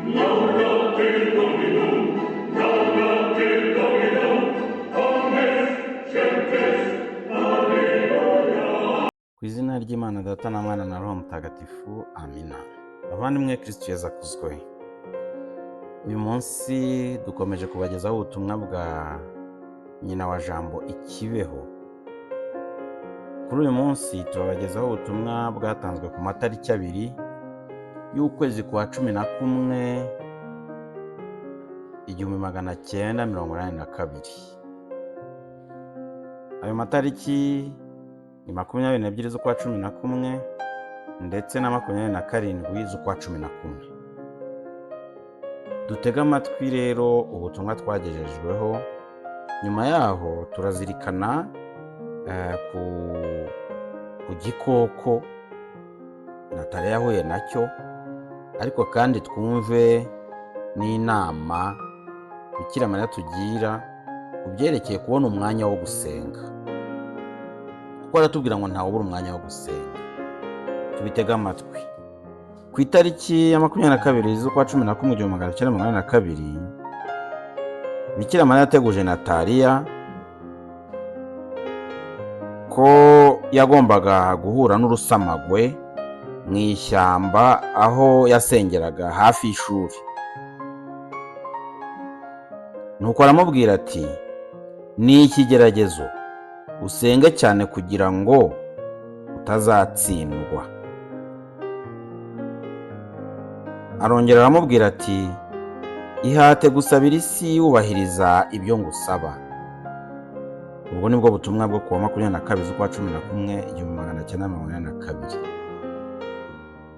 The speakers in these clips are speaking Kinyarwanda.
Ku izina ry'Imana Data na Mwana na Roho Mutagatifu, amina. Bavandimwe, Kristo Yesu akuzwe. Uyu munsi dukomeje kubagezaho ubutumwa bwa nyina wa Jambo i Kibeho. Kuri uyu munsi turabagezaho ubutumwa bwatanzwe ku matariki 2 y'ukwezi kwa 11 1982. Ayo matariki ni 22 z'ukwa 11 ndetse na 27 z'ukwa 11. Dutega amatwi rero ubutumwa twagejejweho. Nyuma yaho turazirikana ku gikoko Natale yahuye nacyo, ariko kandi twumve n'inama Bikira Mariya tugira ku byerekeye kubona umwanya wo gusenga, kuko aratubwira ngo ntawe ubura umwanya wo gusenga. Tubitega amatwi. Ku itariki ya 22 z'ukwa 11 1982, Bikira Mariya yateguje Nataliya ko yagombaga guhura n'urusamagwe mu ishyamba aho yasengeraga hafi y'ishuri. Nuko aramubwira ati, ni ikigeragezo, usenge cyane kugira ngo utazatsindwa. Arongera aramubwira ati, ihate gusabira isi wubahiriza ibyo ngusaba. Ubwo nibwo butumwa bwo kuwa 22 z'ukwa 11 1982.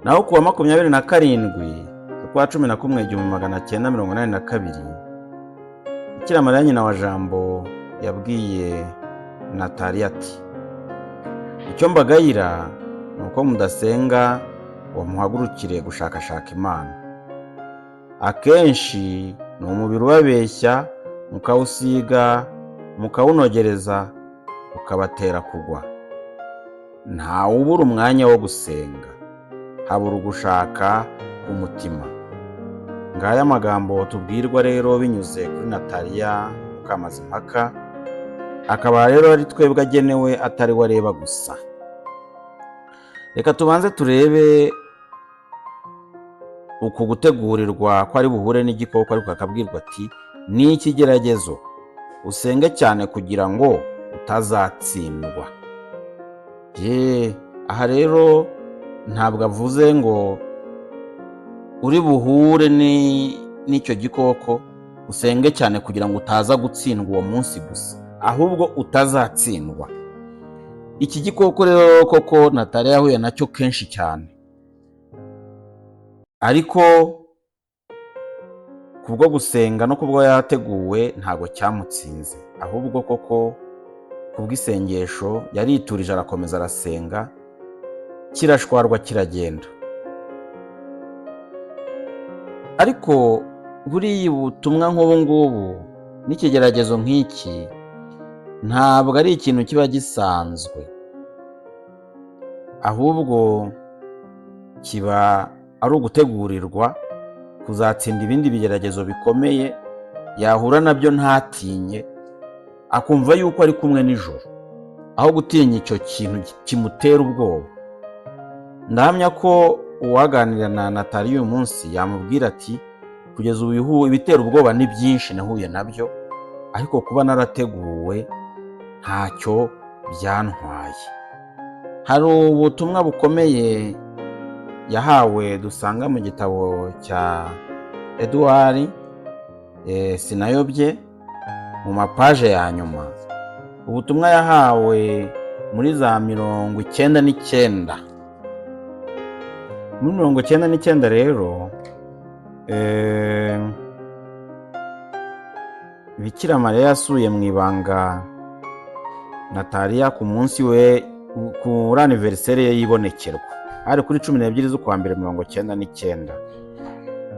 Naho kuwa 27 z'ukwa 11 1982, Bikira Mariya nyina wa Jambo yabwiye Nataliya ati, icyo mbagayira ni uko mudasenga ngo muhagurukire gushakashaka Imana. Akenshi ni umubiri ubabeshya, mukawusiga, mukawunogereza, ukabatera kugwa. Ntawe ubura umwanya wo gusenga, habura ugushaka k'umutima. Ngaya amagambo tubwirwa rero binyuze kuri Nataliya Mukamazimpaka, akaba rero ari twebwe agenewe, atari we areba gusa. Reka tubanze turebe uku gutegurirwa ko ari buhure n'igikoko, ariko akabwirwa ati, ni ikigeragezo, usenge cyane kugira ngo utazatsindwa. Aha rero ntabwo avuze ngo uri buhure n'icyo gikoko usenge cyane kugira ngo utaza gutsindwa uwo munsi gusa, ahubwo utazatsindwa. Iki gikoko rero koko Nataliya yahuye nacyo kenshi cyane, ariko kubwo gusenga no kubwo yateguwe ntabwo cyamutsinze, ahubwo koko kubw'isengesho yariturije, arakomeza arasenga, kirashwarwa kiragenda. Ariko buriya ubutumwa nk'ubu ngubu n'ikigeragezo nk'iki ntabwo ari ikintu kiba gisanzwe, ahubwo kiba ari ugutegurirwa kuzatsinda ibindi bigeragezo bikomeye yahura nabyo ntatinye, akumva yuko ari kumwe n'ijoro, aho gutinya icyo kintu kimutera ubwoba. Ndahamya ko uwaganira na Nataliya uyu munsi yamubwira ati, kugeza ubu ibitera ubwoba ni byinshi nahuye nabyo, ariko kuba narateguwe ntacyo byantwaye. Hari ubutumwa bukomeye yahawe dusanga mu gitabo cya Edouard Sinayobye mu mapaje ya nyuma. Ubutumwa yahawe muri za 99. Muri 99 rero Bikira Mariya yasuye mu ibanga Nataliya ku munsi we, kuri anniversaire ye yibonekerwa, ari kuri 12 z'ukwa 1999.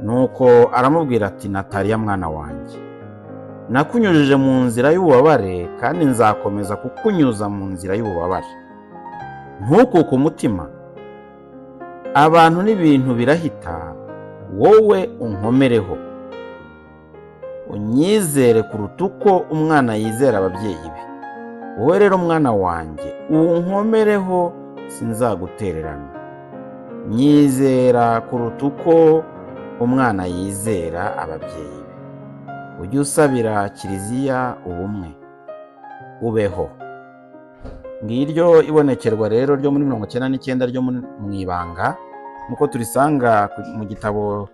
Nuko aramubwira ati, Nataliya mwana wanjye, nakunyujije mu nzira y'ububabare kandi nzakomeza kukunyuza mu nzira y'ububabare. Ntukuke umutima, abantu n'ibintu birahita, wowe unkomereho, unyizere kuruta uko umwana yizera ababyeyi be. Wowe rero mwana wanjye, unkomereho sinzagutererana. Nyizera kuruta uko umwana yizera ababyeyi be. Ujye usabira kiliziya ubumwe, ubeho. Ngiryo ibonekerwa rero ryo muri 99 ryo mu ibanga, nk'uko turisanga mu gitabo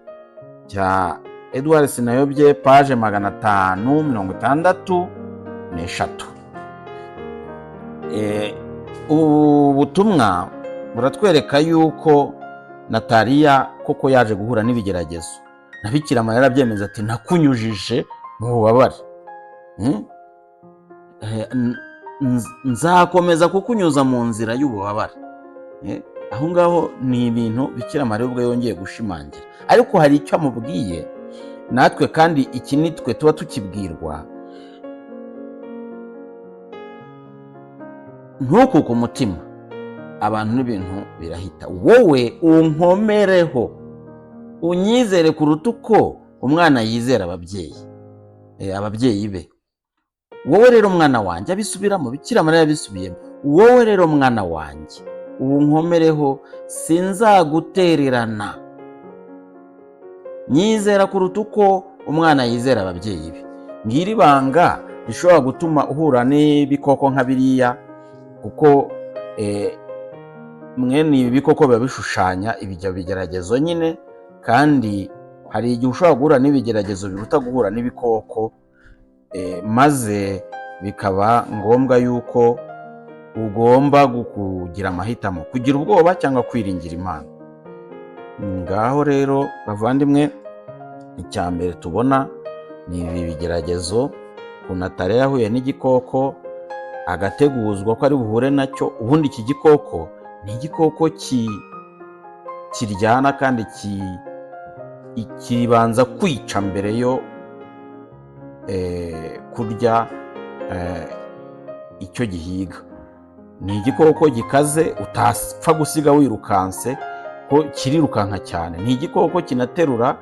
cya Edouard Sinayobye page 563. Ubu butumwa buratwereka yuko Nataliya koko yaje guhura n'ibigeragezo, na Bikira Mariya arabyemeza ati nakunyujije mu bubabare, nzakomeza kukunyuza mu nzira y'ububabare. Aho ngaho ni ibintu Bikira Mariya ubwo yongeye gushimangira, ariko hari icyo amubwiye natwe, kandi iki nitwe tuba tukibwirwa. Ntukuke umutima, abantu n'ibintu birahita. Wowe unkomereho, unyizere kuruta uko umwana yizera ababyeyi be. Wowe rero mwana wanjye, abisubiramo, Bikira Mariya yabisubiyemo. Wowe rero mwana wanjye, unkomereho sinzagutererana. Nyizera kuruta uko umwana yizera ababyeyi be. Ngiri banga rishobora gutuma uhura n'ibikoko nka biriya, kuko mwene ibi bikoko biba bishushanya ibyo bigeragezo nyine, kandi hari igihe ushobora guhura n'ibigeragezo biruta guhura n'ibikoko, maze bikaba ngombwa yuko ugomba kugira amahitamo, kugira ubwoba cyangwa kwiringira Imana. Ngaho rero bavandimwe, icya mbere tubona ni ibi bigeragezo. Nataliya yahuye n'igikoko, agateguzwa ko ari buhure nacyo. Ubundi iki gikoko ni igikoko kiryana kandi kibanza kwica mbere yo kurya icyo gihiga. Ni igikoko gikaze utapfa gusiga wirukanse, ko kirirukanka cyane. Ni igikoko kinaterura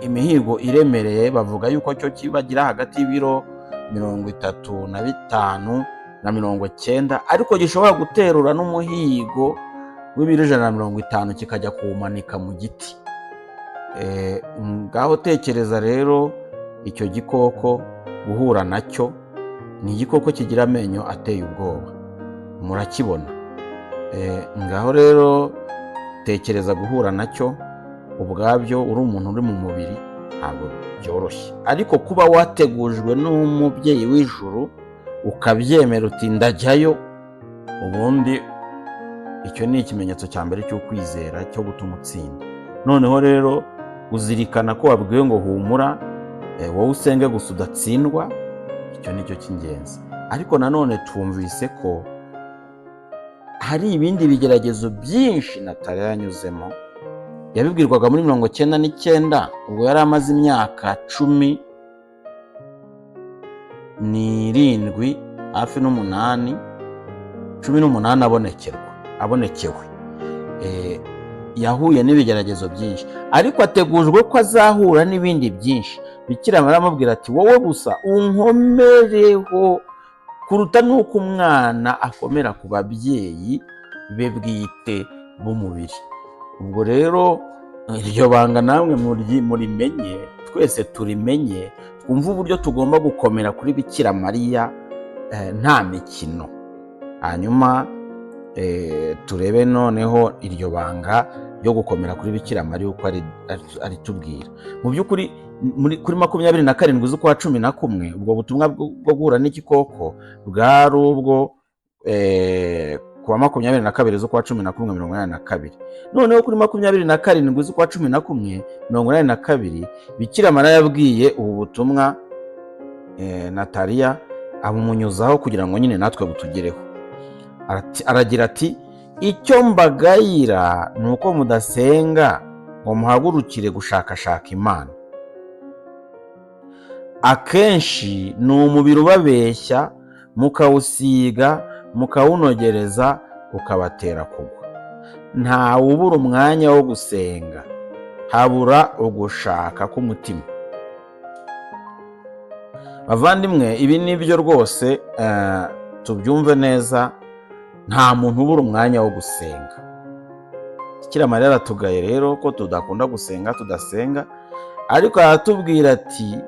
imihigo iremereye. Bavuga yuko cyo kibagira hagati y'ibiro 35 na 90, ariko gishobora guterura n'umuhigo w'ibiro 150 kikajya kuwumanika mu giti. Ngaho tekereza rero icyo gikoko guhura nacyo. Ni igikoko kigira amenyo ateye ubwoba, murakibona. Ngaho rero tekereza guhura nacyo ubwabyo, uri umuntu uri mu mubiri, ntabwo byoroshye. Ariko kuba wategujwe n'umubyeyi w'ijuru ukabyemera uti ndajyayo, ubundi icyo ni ikimenyetso cya mbere cyo kwizera, cyo gutuma utsinda. Noneho rero uzirikana ko wabwiwe ngo humura, wowe usenge gusa udatsindwa. Icyo ni cyo cy'ingenzi. Ariko nanone twumvise ko hari ibindi bigeragezo byinshi Nataliya yanyuzemo. Yabibwirwaga muri 99, ubwo yari amaze imyaka 17 hafi n'8 abonekewe. Yahuye n'ibigeragezo byinshi, ariko ategujwe ko azahura n'ibindi byinshi. Bikira Mariya aramubwira ati wowe gusa unkomereho kuruta n'uko umwana akomera ku babyeyi be bwite b'umubiri. Ubwo rero iryo banga namwe murimenye, twese turimenye, twumva uburyo tugomba gukomera kuri Bikira Mariya nta mikino. Hanyuma turebe noneho iryo banga ryo gukomera kuri Bikira Mariya uko ari tubwira. Mu by'ukuri kuri 27 z'ukwa 11, ubwo butumwa bwo guhura n'igikoko bwari ubwo kuwa 22 z'ukwa 11 82. Noneho kuri 27 z'ukwa 11 82, Bikira Mariya yabwiye ubu butumwa Nataliya, abumunyuzaho kugira ngo nyine natwe butugereho. Aragira ati icyo mbagayira ni uko mudasenga ngo muhagurukire gushakashaka Imana. Akenshi ni umubiri ubabeshya, mukawusiga mukawunogereza ukabatera kugwa. ntawe ubura umwanya wo gusenga, habura ugushaka k'umutima. Bavandimwe, ibi ni byo rwose, tubyumve neza, nta muntu ubura umwanya wo gusenga. Bikira Mariya aratugaye rero ko tudakunda gusenga, tudasenga, ariko aratubwira ati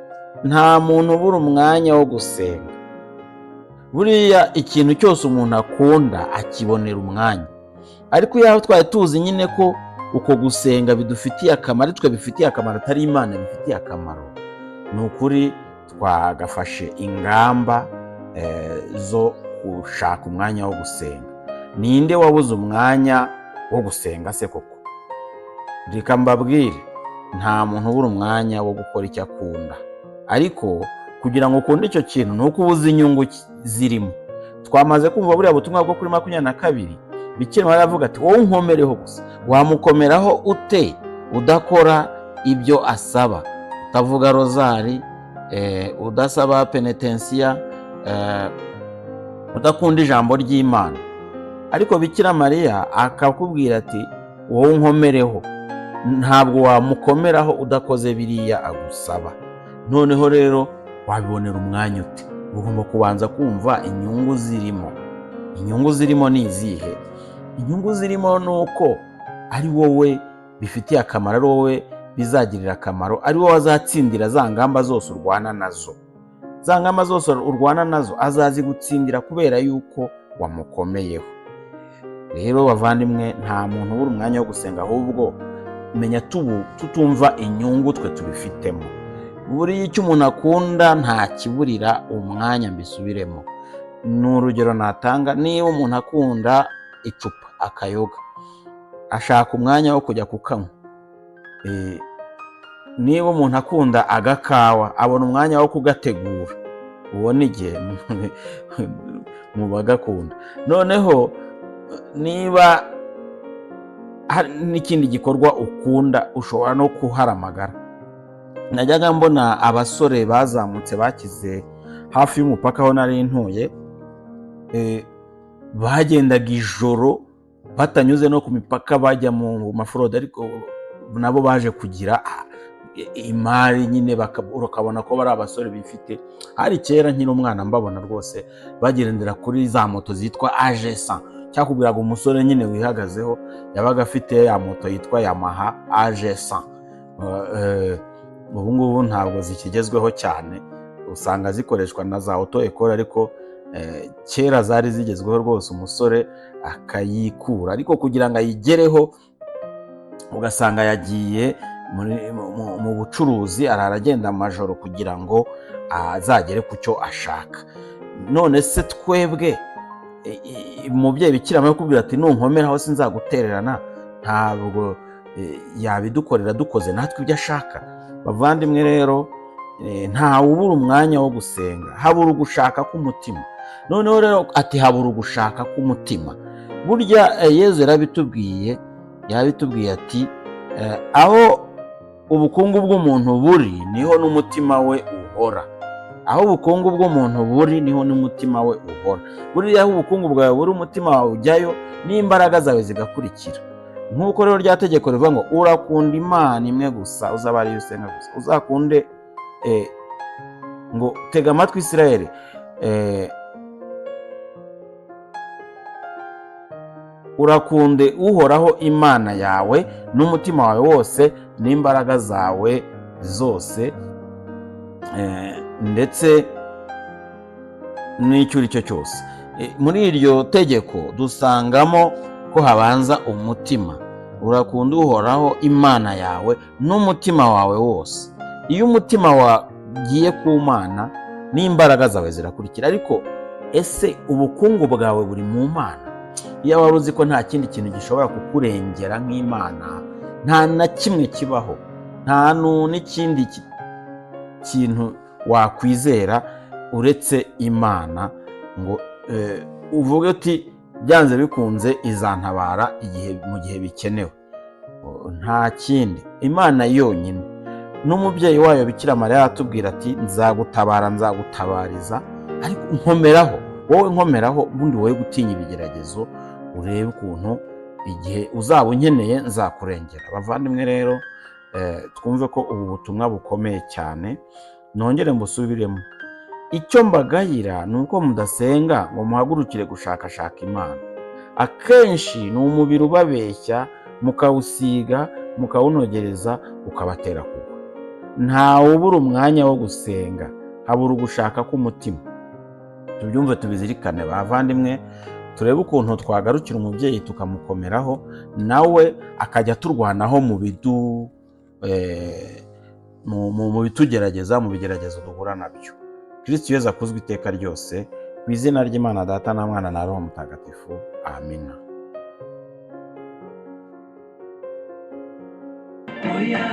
nta muntu ubura umwanya wo gusenga. Buriya ikintu cyose umuntu akunda akibonera umwanya, ariko yaho twari tuzi nyine ko uko gusenga bidufitiye akamaro, twe bifitiye akamaro, atari Imana bifitiye akamaro, ni ukuri twagafashe ingamba zo gushaka umwanya wo gusenga. Ninde wabuze umwanya wo gusenga se koko? Reka mbabwire, nta muntu ubura umwanya wo gukora icyo akunda, ariko kugira ngo ukunde icyo kintu ni uko ubuze inyungu zirimo. Twamaze kumva buriya butumwa bwo kuri 22, Bikira Mariya aravuga ati wowe unkomereho gusa. Wamukomeraho ute udakora ibyo asaba, utavuga rozari, udasaba penetensiya, udakunda ijambo ry'Imana? Ariko Bikira Mariya akakubwira ati wowe unkomereho. Ntabwo wamukomeraho udakoze biriya agusaba. Noneho rero wabibonera umwanya ute? Ugomba kubanza kumva inyungu zirimo. Inyungu zirimo ni izihe? Inyungu zirimo ni uko ari wowe bifitiye akamaro, ari wowe bizagirira akamaro, ari wowe wazatsindira za ngamba zose urwana nazo. Za ngamba zose urwana nazo azazigutsindira kubera yuko wamukomeyeho. Rero bavandimwe, nta muntu ubura umwanya wo gusenga, ahubwo menya tutumva inyungu twe tubifitemo. Buriya icyo umuntu akunda nta kiburira umwanya, mbisubiremo. Ni urugero natanga, niba umuntu akunda icupa, akayoga, ashaka umwanya wo kujya kukanywa. Niba umuntu akunda agakawa, abona umwanya wo kugategura. Uwo ni igihe mu bagakunda. Noneho niba hari n'ikindi gikorwa ukunda, ushobora no kuharamagara. Najyaga mbona abasore bazamutse bakize hafi y'umupaka aho nari ntuye, bagendaga ijoro batanyuze no ku mipaka, bajya mu mafurode, ariko nabo baje kugira imari nyine, ukabona ko bari abasore bifite. Hari kera nkiri umwana mbabona rwose bagendera kuri za moto zitwa AG100. Cyakubwiraga umusore nyine wihagazeho, yabaga afite ya moto yitwa Yamaha AG100. Ubu ngubu ntabwo zikigezweho cyane, usanga zikoreshwa na za auto école, ariko kera zari zigezweho rwose. Umusore akayikura, ariko kugira ngo ayigereho ugasanga yagiye mu bucuruzi, aragenda amajoro kugira ngo azagere ku cyo ashaka. None se twebwe, umubyeyi Bikira Mariya akubwira ati nunkomeraho sinzagutererana, ntabwo yabidukorera dukoze natwe ibyo ashaka? Bavandimwe rero, ntawe ubura umwanya wo gusenga, habura ugushaka k'umutima. Noneho rero ati habura ugushaka k'umutima. Burya Yezu yarabitubwiye ati aho ubukungu bw'umuntu buri niho n'umutima we uhora. Aho ubukungu bw'umuntu buri niho n'umutima we uhora. Buriya aho ubukungu bwawe buri, umutima wawe ujyayo n'imbaraga zawe zigakurikira. Nk'uko rero rya tegeko rivuga ngo urakunda Imana imwe gusa, uzaba ariyo usenga gusa. Uzakunde, ngo tega amatwi Isirayeli, urakunde uhoraho Imana yawe n'umutima wawe wose n'imbaraga zawe zose, ndetse n'icyo uri cyo cyose. Muri iryo tegeko dusangamo ko habanza umutima. Urakunda uhoraho Imana yawe n'umutima wawe wose. Iyo umutima wagiye ku Mana, n'imbaraga zawe zirakurikira. Ariko ese ubukungu bwawe buri mu Mana? Iyo wari uzi ko nta kindi kintu gishobora kukurengera nk'Imana, nta na kimwe kibaho, nta n'ikindi kintu wakwizera uretse Imana, ngo uvuge uti byanze bikunze izantabara mu gihe bikenewe. Nta kindi, Imana yonyine. N'umubyeyi wayo Bikira Mariya atubwira ati nzagutabara, nzagutabariza, ariko nkomeraho, wowe nkomeraho, ubundi wowe gutinya ibigeragezo, urebe ukuntu igihe uzaba unkeneye nzakurengera. Bavandimwe rero, twumve ko ubu butumwa bukomeye cyane. Nongere mbusubiremo, icyo mbagayira ni uko mudasenga ngo muhagurukire gushakashaka Imana. Akenshi ni umubiri ubabeshya, mukawusiga, mukawunogereza, ukabatera kugwa. Ntawe ubura umwanya wo gusenga, habura ugushaka k'umutima. Tubyumve tubizirikane bavandimwe, turebe ukuntu twagarukira umubyeyi tukamukomeraho, nawe akajya turwanaho mu bitugerageza, mu bigeragezo duhura nabyo. Kristo Yesu akuzwe iteka ryose. Ku izina ry'Imana Data na Mwana na Roho Mutagatifu. Amina. Oya